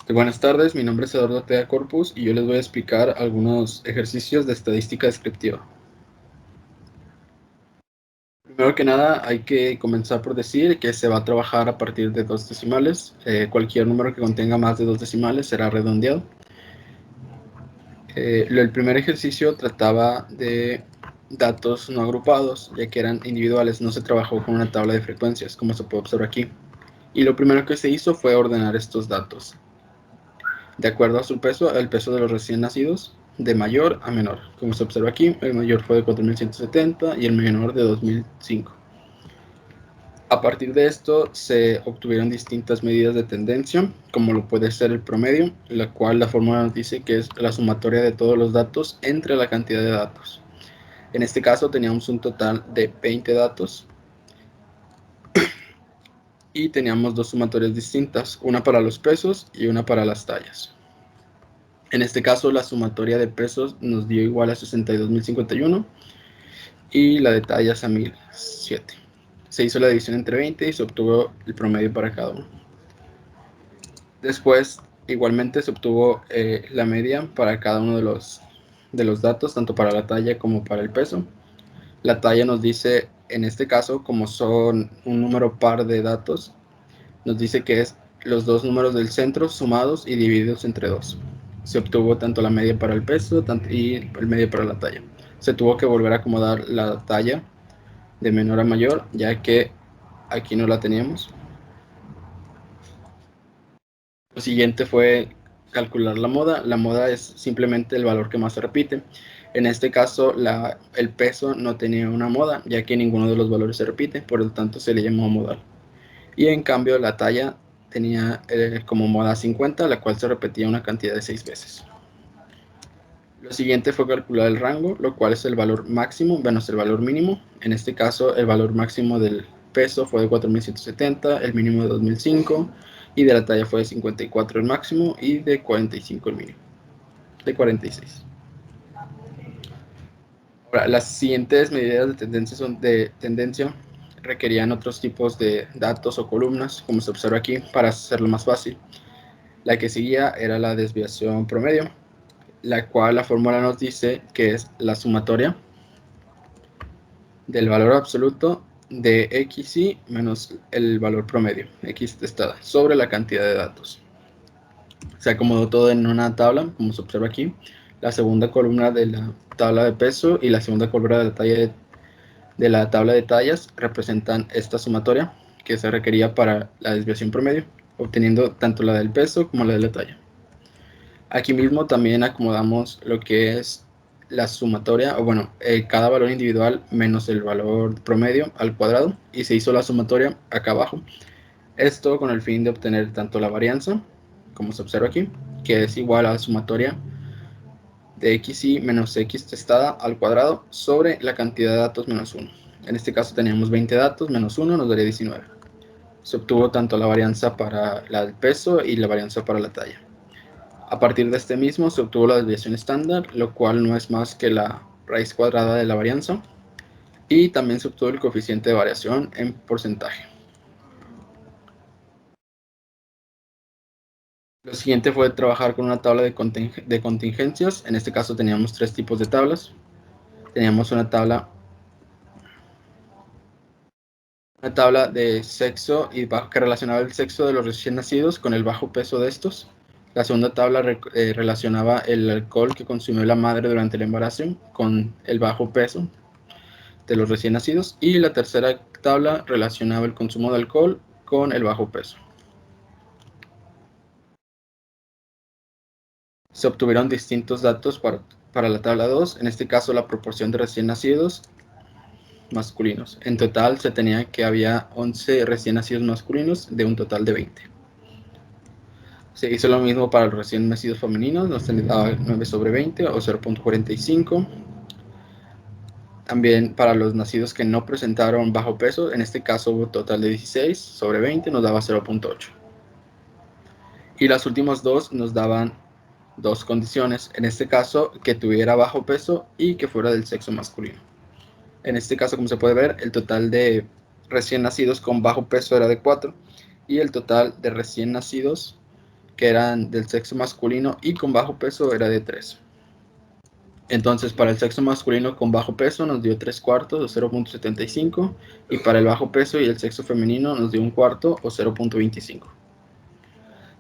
Buenas tardes, mi nombre es Eduardo Ortega Corpus y yo les voy a explicar algunos ejercicios de estadística descriptiva. Primero que nada, hay que comenzar por decir que se va a trabajar a partir de dos decimales. Cualquier número que contenga más de dos decimales será redondeado. El primer ejercicio trataba de datos no agrupados, ya que eran individuales, no se trabajó con una tabla de frecuencias, como se puede observar aquí. Y lo primero que se hizo fue ordenar estos datos de acuerdo a su peso, el peso de los recién nacidos, de mayor a menor. Como se observa aquí, el mayor fue de 4170 y el menor de 2005. A partir de esto se obtuvieron distintas medidas de tendencia, como lo puede ser el promedio, la cual la fórmula nos dice que es la sumatoria de todos los datos entre la cantidad de datos. En este caso teníamos un total de 20 datos y teníamos dos sumatorias distintas, una para los pesos y una para las tallas. En este caso, la sumatoria de pesos nos dio igual a 62.051 y la de tallas a 1.007. Se hizo la división entre 20 y se obtuvo el promedio para cada uno. Después, igualmente se obtuvo la media para cada uno de los datos, tanto para la talla como para el peso. La talla nos dice, en este caso, como son un número par de datos, nos dice que es los dos números del centro sumados y divididos entre dos. Se obtuvo tanto la media para el peso y el medio para la talla. Se tuvo que volver a acomodar la talla de menor a mayor, ya que aquí no la teníamos. Lo siguiente fue calcular la moda. La moda es simplemente el valor que más se repite. En este caso, el peso no tenía una moda, ya que ninguno de los valores se repite, por lo tanto se le llamó modal. Y en cambio la talla tenía como moda 50, la cual se repetía una cantidad de 6 veces. Lo siguiente fue calcular el rango, lo cual es el valor máximo menos el valor mínimo. En este caso, el valor máximo del peso fue de 4.170, el mínimo de 2.005, y de la talla fue de 54 el máximo y de 45 el mínimo, de 46. Ahora, las siguientes medidas de tendencia requerían otros tipos de datos o columnas, como se observa aquí, para hacerlo más fácil. La que seguía era la desviación promedio, la cual la fórmula nos dice que es la sumatoria del valor absoluto de xy menos el valor promedio, x testada, sobre la cantidad de datos. Se acomodó todo en una tabla, como se observa aquí. La segunda columna de la tabla de peso y la segunda columna de la, de la tabla de tallas representan esta sumatoria que se requería para la desviación promedio, obteniendo tanto la del peso como la de la talla. Aquí mismo también acomodamos lo que es la sumatoria, o bueno, cada valor individual menos el valor promedio al cuadrado, y se hizo la sumatoria acá abajo. Esto con el fin de obtener tanto la varianza, como se observa aquí, que es igual a la sumatoria de xy menos x testada al cuadrado sobre la cantidad de datos menos 1. En este caso teníamos 20 datos, menos 1 nos daría 19. Se obtuvo tanto la varianza para el peso y la varianza para la talla. A partir de este mismo se obtuvo la desviación estándar, lo cual no es más que la raíz cuadrada de la varianza, y también se obtuvo el coeficiente de variación en porcentaje. Lo siguiente fue trabajar con una tabla de contingencias. En este caso teníamos tres tipos de tablas. Teníamos una tabla de sexo y que relacionaba el sexo de los recién nacidos con el bajo peso de estos. La segunda tabla relacionaba el alcohol que consumió la madre durante el embarazo con el bajo peso de los recién nacidos, y la tercera tabla relacionaba el consumo de alcohol con el bajo peso. Se obtuvieron distintos datos para la tabla 2, en este caso la proporción de recién nacidos masculinos. En total se tenía que había 11 recién nacidos masculinos de un total de 20. Se hizo lo mismo para los recién nacidos femeninos, nos daba 9 sobre 20 o 0.45. También para los nacidos que no presentaron bajo peso, en este caso hubo total de 16 sobre 20, nos daba 0.8. Y las últimas dos nos daban dos condiciones, en este caso que tuviera bajo peso y que fuera del sexo masculino. En este caso, como se puede ver, el total de recién nacidos con bajo peso era de 4 y el total de recién nacidos que eran del sexo masculino y con bajo peso era de 3. Entonces, para el sexo masculino con bajo peso nos dio 3 cuartos o 0.75 y para el bajo peso y el sexo femenino nos dio 1 cuarto o 0.25.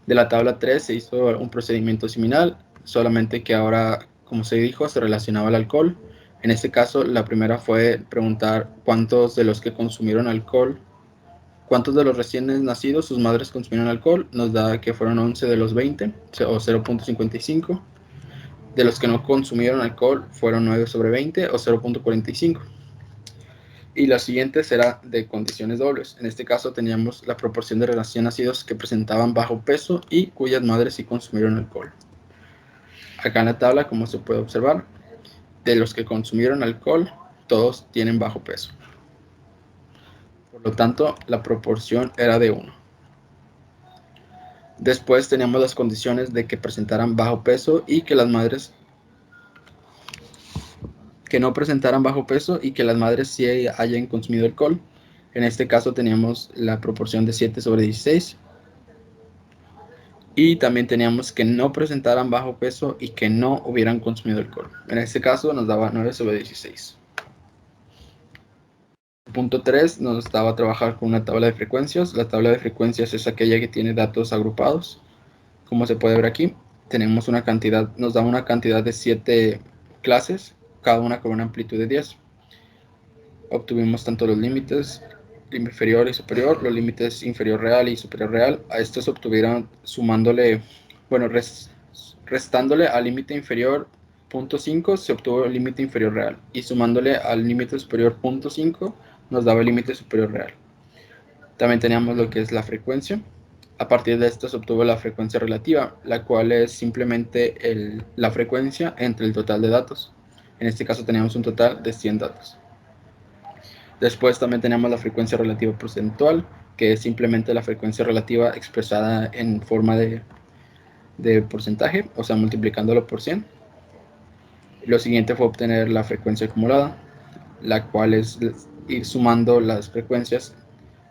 De la tabla 3 se hizo un procedimiento similar, solamente que ahora, como se dijo, se relacionaba al alcohol. En este caso, la primera fue preguntar cuántos de los que consumieron alcohol, cuántos de los recién nacidos, sus madres consumieron alcohol. Nos da que fueron 11 de los 20 o 0.55. De los que no consumieron alcohol fueron 9 sobre 20 o 0.45. Y la siguiente será de condiciones dobles. En este caso teníamos la proporción de recién nacidos que presentaban bajo peso y cuyas madres sí consumieron alcohol. Acá en la tabla, como se puede observar, de los que consumieron alcohol, todos tienen bajo peso. Por lo tanto, la proporción era de 1. Después teníamos las condiciones de que presentaran bajo peso y que las madres que no presentaran bajo peso y que las madres sí hayan consumido alcohol. En este caso teníamos la proporción de 7 sobre 16. Y también teníamos que no presentaran bajo peso y que no hubieran consumido alcohol. En este caso nos daba 9 sobre 16. Punto 3 nos daba trabajar con una tabla de frecuencias. La tabla de frecuencias es aquella que tiene datos agrupados. Como se puede ver aquí, tenemos una cantidad, nos da una cantidad de 7 clases, cada una con una amplitud de 10. Obtuvimos tanto los límites inferior y superior, los límites inferior real y superior real. A estos se obtuvieron sumándole, bueno, restándole al límite inferior 0.5 se obtuvo el límite inferior real y sumándole al límite superior 0.5 nos daba el límite superior real. También teníamos lo que es la frecuencia. A partir de esto se obtuvo la frecuencia relativa, la cual es simplemente la frecuencia entre el total de datos. En este caso teníamos un total de 100 datos. Después también tenemos la frecuencia relativa porcentual, que es simplemente la frecuencia relativa expresada en forma de porcentaje, o sea, multiplicándolo por 100. Lo siguiente fue obtener la frecuencia acumulada, la cual es ir sumando las frecuencias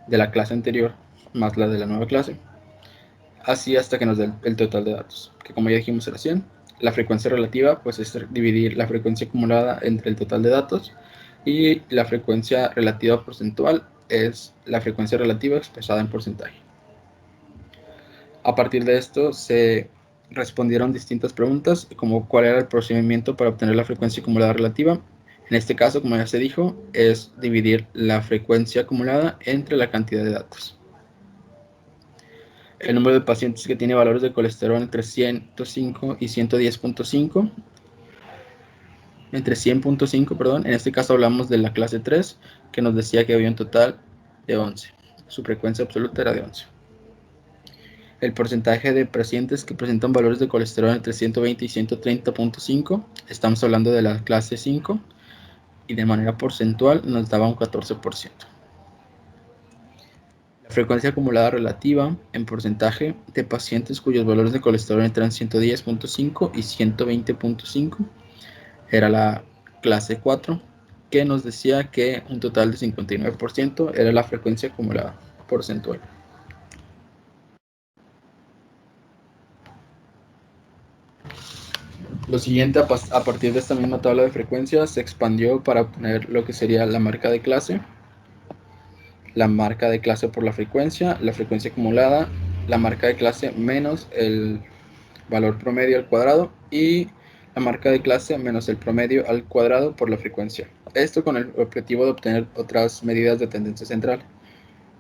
de la clase anterior más la de la nueva clase, así hasta que nos dé el total de datos, que como ya dijimos era 100. La frecuencia relativa pues es dividir la frecuencia acumulada entre el total de datos y la frecuencia relativa porcentual es la frecuencia relativa expresada en porcentaje. A partir de esto se respondieron distintas preguntas como cuál era el procedimiento para obtener la frecuencia acumulada relativa. En este caso, como ya se dijo, es dividir la frecuencia acumulada entre la cantidad de datos. El número de pacientes que tiene valores de colesterol entre 105 y 110.5, entre 100.5, perdón, en este caso hablamos de la clase 3, que nos decía que había un total de 11. Su frecuencia absoluta era de 11. El porcentaje de pacientes que presentan valores de colesterol entre 120 y 130.5, estamos hablando de la clase 5, y de manera porcentual nos daba un 14%. La frecuencia acumulada relativa en porcentaje de pacientes cuyos valores de colesterol entran 110.5 y 120.5 era la clase 4, que nos decía que un total de 59% era la frecuencia acumulada porcentual. Lo siguiente, a partir de esta misma tabla de frecuencias, se expandió para obtener lo que sería la marca de clase por la frecuencia acumulada, la marca de clase menos el valor promedio al cuadrado y la marca de clase menos el promedio al cuadrado por la frecuencia. Esto con el objetivo de obtener otras medidas de tendencia central.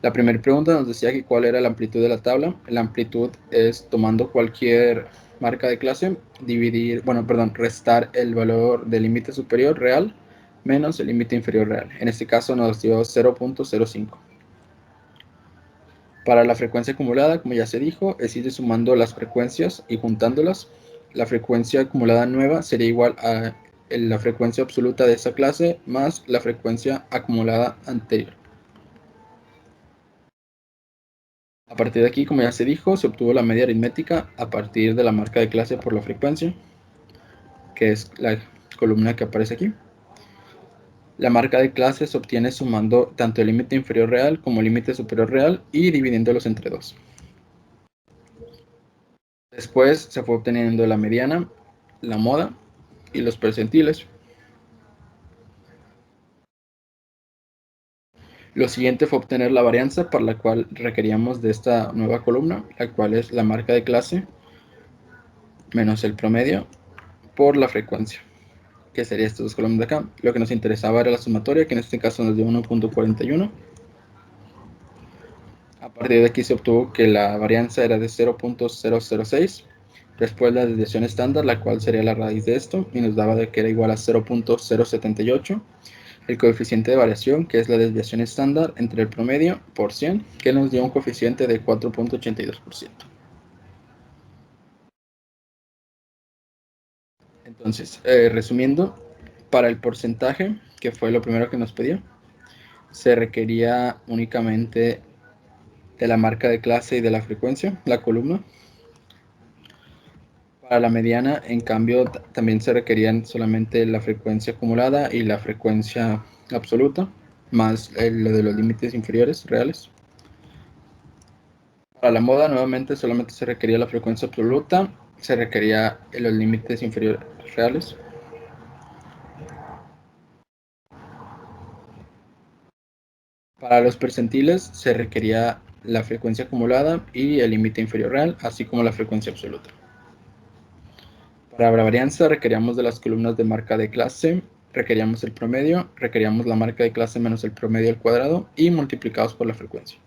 La primera pregunta nos decía que cuál era la amplitud de la tabla. La amplitud es tomando cualquier marca de clase, restar el valor del límite superior real menos el límite inferior real. En este caso nos dio 0.05. Para la frecuencia acumulada, como ya se dijo, es ir sumando las frecuencias y juntándolas. La frecuencia acumulada nueva sería igual a la frecuencia absoluta de esa clase más la frecuencia acumulada anterior. A partir de aquí, como ya se dijo, se obtuvo la media aritmética a partir de la marca de clase por la frecuencia, que es la columna que aparece aquí. La marca de clase se obtiene sumando tanto el límite inferior real como el límite superior real y dividiéndolos entre 2. Después se fue obteniendo la mediana, la moda y los percentiles. Lo siguiente fue obtener la varianza, para la cual requeríamos de esta nueva columna, la cual es la marca de clase menos el promedio por la frecuencia, que sería estas dos columnas de acá. Lo que nos interesaba era la sumatoria, que en este caso nos dio 1.41. A partir de aquí se obtuvo que la varianza era de 0.006. Después la desviación estándar, la cual sería la raíz de esto, y nos daba de que era igual a 0.078. El coeficiente de variación, que es la desviación estándar entre el promedio por 100, que nos dio un coeficiente de 4.82%. Entonces, resumiendo, para el porcentaje, que fue lo primero que nos pidió, se requería únicamente de la marca de clase y de la frecuencia, la columna. Para la mediana, en cambio, también se requerían solamente la frecuencia acumulada y la frecuencia absoluta, más lo de los límites inferiores reales. Para la moda, nuevamente, solamente se requería la frecuencia absoluta, se requería los límites inferiores reales. Para los percentiles, se requería la frecuencia acumulada y el límite inferior real, así como la frecuencia absoluta. Para la varianza, requeríamos de las columnas de marca de clase, requeríamos el promedio, requeríamos la marca de clase menos el promedio al cuadrado y multiplicados por la frecuencia.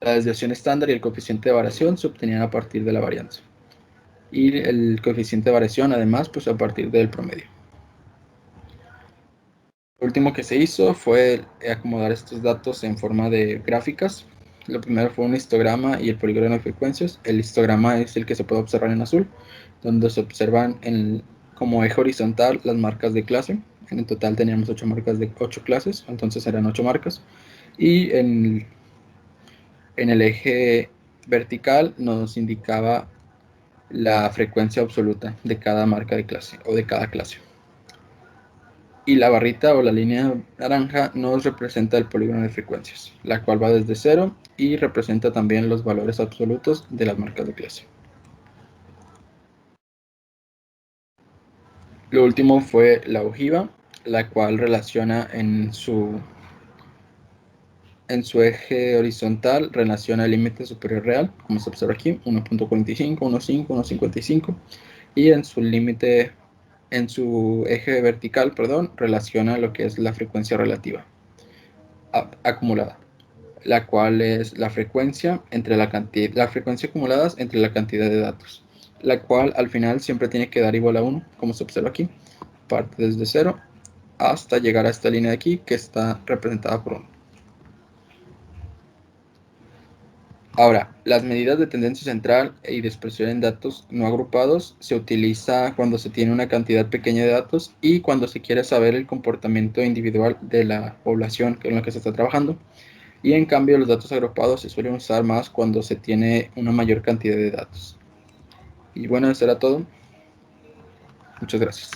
La desviación estándar y el coeficiente de variación se obtenían a partir de la varianza. Y el coeficiente de variación, además, pues a partir del promedio. Lo último que se hizo fue acomodar estos datos en forma de gráficas. Lo primero fue un histograma y el poligrama de frecuencias. El histograma es el que se puede observar en azul, donde se observan como eje horizontal las marcas de clase. En total teníamos 8 marcas de 8 clases, entonces eran 8 marcas. Y en el eje vertical nos indicaba la frecuencia absoluta de cada marca de clase o de cada clase. Y la barrita o la línea naranja nos representa el polígono de frecuencias, la cual va desde 0 y representa también los valores absolutos de las marcas de clase. Lo último fue la ojiva, la cual relaciona en su eje horizontal, relaciona el límite superior real, como se observa aquí, 1.45, 1.5, 1.55, y en su límite, en su eje vertical, perdón, relaciona lo que es la frecuencia relativa acumulada, la cual es la frecuencia entre la frecuencia acumuladas entre la cantidad de datos, la cual al final siempre tiene que dar igual a 1, como se observa aquí, parte desde 0 hasta llegar a esta línea de aquí que está representada por 1. Ahora, las medidas de tendencia central y dispersión en datos no agrupados se utiliza cuando se tiene una cantidad pequeña de datos y cuando se quiere saber el comportamiento individual de la población con la que se está trabajando. Y en cambio los datos agrupados se suelen usar más cuando se tiene una mayor cantidad de datos. Y bueno, eso era todo. Muchas gracias.